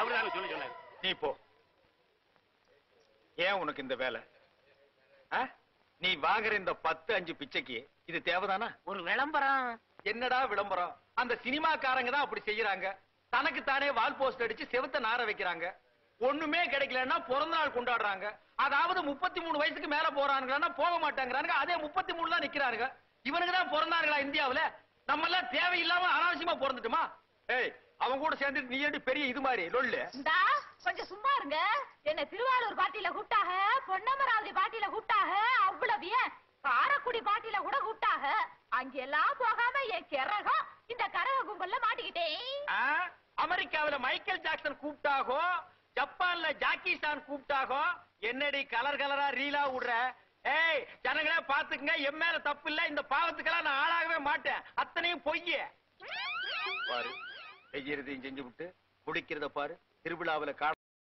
அவருதாங்க சொல்லி சொன்னாரு. நீ போ. ஏன் உனக்கு இந்த வேலை? நீ வாங்குற இந்த 10-5 பிச்சைக்கு இது தேவைதானா? ஒரு விளம்பரம். என்னடா விளம்பரம்? அந்த சினிமாக்காரங்க தான் அப்படி செய்யறாங்க. தனக்கு தானே வால் போஸ்ட் அடிச்சு செவத்த நார வைக்கிறாங்க. ஒண்ணுமே கிடைக்கலன்னா பிறந்த நாள் கொண்டாடுறாங்க. அதாவது 33 வயசுக்கு மேல போறானுங்கன்னா போக மாட்டாங்கிறாங்க. அதே 33 தான் நிக்கிறாங்க. இவனுக்கு தான் பிறந்தாங்களா இந்தியாவுல? நம்ம எல்லாம் தேவையில்லாம அனாவசியமா பிறந்துட்டுமா? ஏய், அவங்க கூட சேர்ந்து நீ ஏன் பெரிய இது மாதிரி லொல்லு? கொஞ்சம் சும்மா இருங்க. என்ன திருவாரூர் பாட்டியில கூப்பிட்டாக, பொன்னமராவதி பாட்டியில கூப்பிட்டாக, அவ்வளவு ஏன் காரக்குடி பாட்டியில கூட கூப்பிட்டாக. அங்கெல்லாம் போகாம என் கிறகம் இந்த கரக கும்பல்ல மாட்டிக்கிட்டேன். அமெரிக்காவில மைக்கேல் ஜாக்சன் கூப்பிட்டாகோ, ஜப்பான்ல ஜாக்கி சான் கூப்பிட்டாகோ, என்னடி கலர் கலரா ரீலா விடுற? ஏய், ஜனங்களே பாத்துக்குங்க, என் மேல தப்பு இல்ல. இந்த பாவத்துக்கெல்லாம் நான் ஆளாகவே மாட்டேன். அத்தனையும் பொய்ய பாரு. செய்யறதையும் செஞ்சு விட்டு குடிக்கிறத பாரு. திருவிழாவில